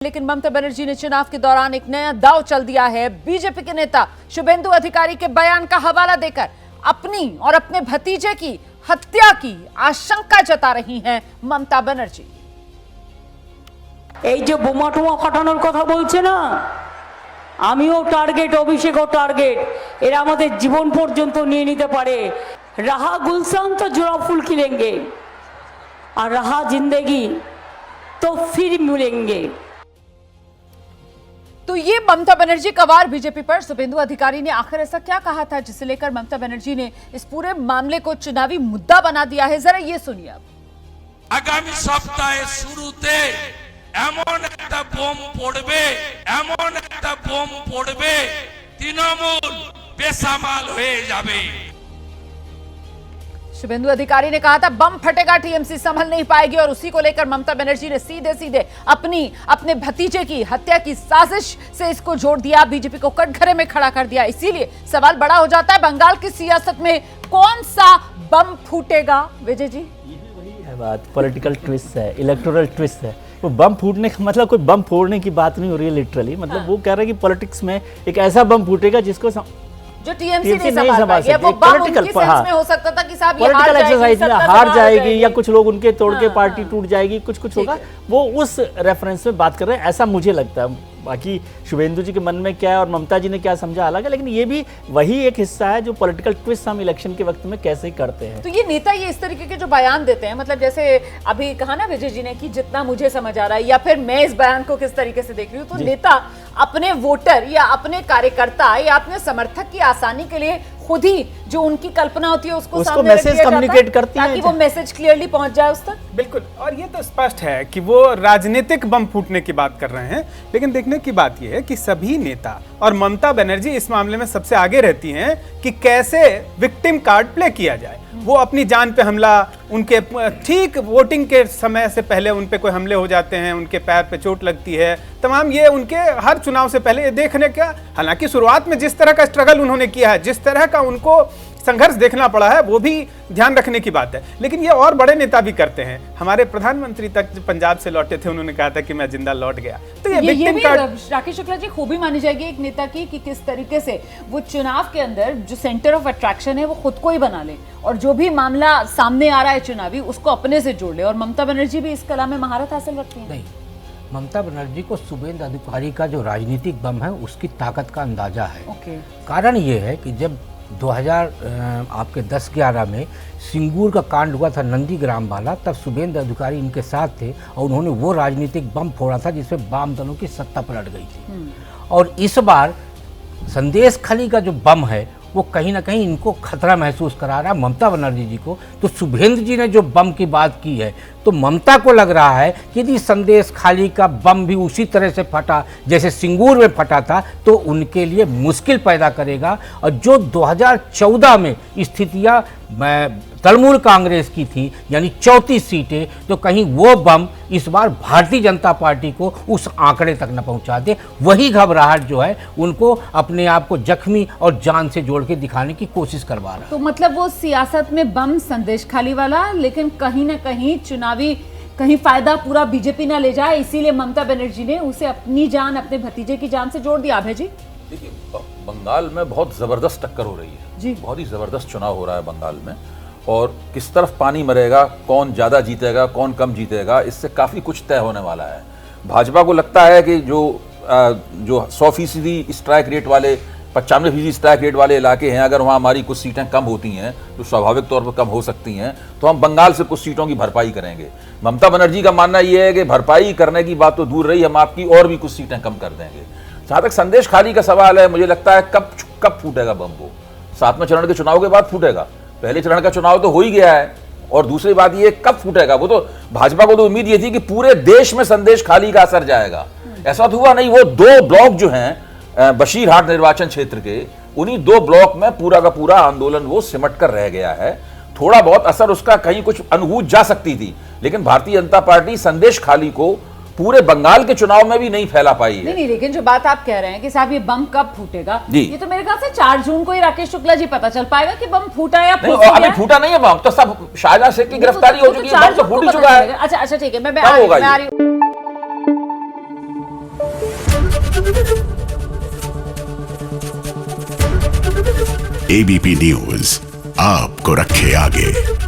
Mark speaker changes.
Speaker 1: लेकिन ममता बनर्जी ने चुनाव के दौरान एक नया दांव चल दिया है। बीजेपी के नेता शुभेंदु अधिकारी के बयान का हवाला देकर अपनी और अपने भतीजे की हत्या की आशंका जता रही हैं ममता बनर्जी।
Speaker 2: এই যে বোমা টোমা ফাটানোর কথা বলছে না, আমিও টার্গেট, অভিষেকও টার্গেট। এরা আমাদের জীবন পর্যন্ত নিয়ে নিতে পারে। रहा गुलशन तो जुड़ा फूल खिलेंगे और रहा जिंदगी तो फिर मिलेंगे।
Speaker 1: तो ये ममता बनर्जी का वार बीजेपी पर शुभेंदु अधिकारी ने आखिर ऐसा क्या कहा था जिसे लेकर ममता बनर्जी ने इस पूरे मामले को चुनावी मुद्दा बना दिया है, जरा ये सुनिए। अब
Speaker 3: आगामी सप्ताहे शुरूते এমন একটা বোম পড়বে তৃণমূল বেসামাল হয়ে যাবে।
Speaker 1: शुभेंदु अधिकारी ने कहा था बम फटेगा, टीएमसी संभल नहीं पाएगी, और उसी को लेकर ममता बनर्जी ने सीधे सीधे अपने भतीजे की हत्या की साजिश से इसको जोड़ दिया, बीजेपी को कटघरे में खड़ा कर दिया। इसीलिए सवाल बड़ा हो जाता है, बंगाल की सियासत में कौन सा बम फूटेगा? विजय जी,
Speaker 4: वही है बात, पॉलिटिकल ट्विस्ट है, इलेक्टोरल ट्विस्ट है। वो बम फूटने का मतलब कोई बम फोड़ने की बात नहीं हो रही है लिटरली, मतलब वो कह रहे हैं कि पॉलिटिक्स में एक ऐसा बम फूटेगा जिसको
Speaker 1: जो टीएमसी नहीं संभाल पाएगी। वो बम उनकी सेंस में हो सकता था कि साहब ये
Speaker 4: पॉलिटिकल एक्सरसाइज में हार जाएगी या कुछ लोग उनके तोड़ के पार्टी टूट जाएगी, कुछ होगा, वो उस रेफरेंस में बात कर रहे हैं, ऐसा मुझे लगता है। बाकी शुभेंदु जी के मन में क्या है और ममता जी ने क्या समझा अलग है, लेकिन ये भी वही एक हिस्सा है जो पॉलिटिकल ट्विस्ट हम इलेक्शन के वक्त में कैसे करते हैं।
Speaker 1: तो ये नेता ये इस तरीके के जो बयान देते हैं, मतलब जैसे अभी कहा ना विजय जी ने कि जितना मुझे समझ आ रहा है, या फिर मैं इस बयान को किस तरीके से देख रही हूँ, तो नेता अपने वोटर या अपने कार्यकर्ता या अपने समर्थक की आसानी के लिए खुद ही जो उनकी कल्पना होती है उसको सामने
Speaker 4: मैसेज कम्युनिकेट करती है
Speaker 1: ताकि वो मैसेज क्लियरली पहुंच जाए उस तक।
Speaker 5: बिल्कुल, और ये तो स्पष्ट है कि वो राजनीतिक बम फूटने की बात कर रहे हैं। लेकिन देखने की बात ये है कि सभी नेता और ममता बनर्जी इस मामले में सबसे आगे रहती हैं कि कैसे विक्टिम कार्ड प्ले किया जाए। वो अपनी जान पे हमला, उनके ठीक वोटिंग के समय से पहले उन पे कोई हमले हो जाते हैं, उनके पैर पे चोट लगती है, तमाम ये उनके हर चुनाव से पहले देखने का। हालांकि शुरुआत में जिस तरह का स्ट्रगल उन्होंने किया है, जिस तरह का उनको संघर्ष देखना पड़ा है, वो भी ध्यान रखने की बात है। लेकिन ये और बड़े नेता भी करते हैं। हमारे प्रधानमंत्री तक पंजाब से लौटे थे, उन्होंने कहा था कि मैं जिंदा लौट गया। तो ये विक्टिम कार्ड
Speaker 1: राकेश शुक्ला जी खूबी मानी जाएगी एक नेता की कि किस तरीके से वो चुनाव के अंदर जो सेंटर ऑफ अट्रैक्शन है वो खुद को ही बना ले, और जो भी मामला सामने आ रहा है चुनावी उसको अपने से जोड़ ले। और ममता बनर्जी भी इस कला में महारत हासिल रखती है।
Speaker 6: नहीं, ममता बनर्जी को शुभेंदु अधिकारी का जो राजनीतिक बम है उसकी ताकत का अंदाजा है। कारण ये है कि जब 2010-11 में सिंगूर का कांड हुआ था, नंदीग्राम वाला, तब शुभेंदु अधिकारी इनके साथ थे और उन्होंने वो राजनीतिक बम फोड़ा था जिसमें वाम दलों की सत्ता पलट गई थी। और इस बार संदेश खली का जो बम है वो कहीं ना कहीं इनको खतरा महसूस करा रहा है ममता बनर्जी जी को। तो शुभेंदु जी ने जो बम की बात की है, तो ममता को लग रहा है कि यदि संदेश खाली का बम भी उसी तरह से फटा जैसे सिंगूर में फटा था तो उनके लिए मुश्किल पैदा करेगा। और जो 2014 में स्थितियां तृणमूल कांग्रेस की थी, यानी 34 सीटें, तो कहीं वो बम इस बार भारतीय जनता पार्टी को उस आंकड़े तक न पहुंचा दे। वही घबराहट जो है उनको अपने आप को जख्मी और जान से जोड़ के दिखाने की कोशिश करवा रहा है।
Speaker 1: तो मतलब वो सियासत में बम संदेश खाली वाला, लेकिन कहीं ना कहीं चुनावी कहीं फायदा पूरा बीजेपी ना ले जाए, इसीलिए ममता बनर्जी ने उसे अपनी जान, अपने भतीजे की जान से जोड़ दिया। अभय जी,
Speaker 7: देखिए, बंगाल में बहुत जबरदस्त टक्कर हो रही है
Speaker 1: जी,
Speaker 7: बहुत ही जबरदस्त चुनाव हो रहा है बंगाल में, और किस तरफ पानी मरेगा, कौन ज्यादा जीतेगा, कौन कम जीतेगा, इससे काफी कुछ तय होने वाला है। भाजपा को लगता है कि जो 100% स्ट्राइक रेट वाले, 95% स्ट्राइक रेट वाले इलाके हैं, अगर वहाँ हमारी कुछ सीटें कम होती हैं जो स्वाभाविक तौर पर कम हो सकती हैं, तो हम बंगाल से कुछ सीटों की भरपाई करेंगे। ममता बनर्जी का मानना यह है कि भरपाई करने की बात तो दूर रही, हम आपकी और भी कुछ सीटें कम कर देंगे। जहाँ तक संदेश खाली का सवाल है, मुझे लगता है कब फूटेगा बम, वो 7वें चरण के चुनाव के बाद फूटेगा। पहले चरण का चुनाव तो हो ही गया है, और दूसरी बात ये कब फूटेगा, वो तो भाजपा को तो उम्मीद ये थी कि पूरे देश में संदेश खाली का असर जाएगा। ऐसा तो हुआ नहीं। वो 2 ब्लॉक जो हैं बशीरहाट निर्वाचन क्षेत्र के, उन्हीं 2 ब्लॉक में पूरा का पूरा आंदोलन वो सिमट कर रह गया है। थोड़ा बहुत असर उसका कहीं कुछ अनुभूत जा सकती थी, लेकिन भारतीय जनता पार्टी संदेश खाली को पूरे बंगाल के चुनाव में भी नहीं फैला पाई है।
Speaker 1: नहीं, लेकिन जो बात आप कह रहे हैं कि साहब ये बम कब फूटेगा,
Speaker 7: जी,
Speaker 1: ये तो मेरे ख्याल से 4 जून को ही राकेश शुक्ला जी पता चल पाएगा कि बम फूटा या
Speaker 7: नहीं, अभी फूटा नहीं है बम, तो सब शाहजहां शेख की गिरफ्तारी हो चुकी है, बम तो फूट ही चुका है।
Speaker 1: अच्छा ठीक है, मैं आ रही हूँ।
Speaker 8: एबीपी न्यूज आपको रखे आगे।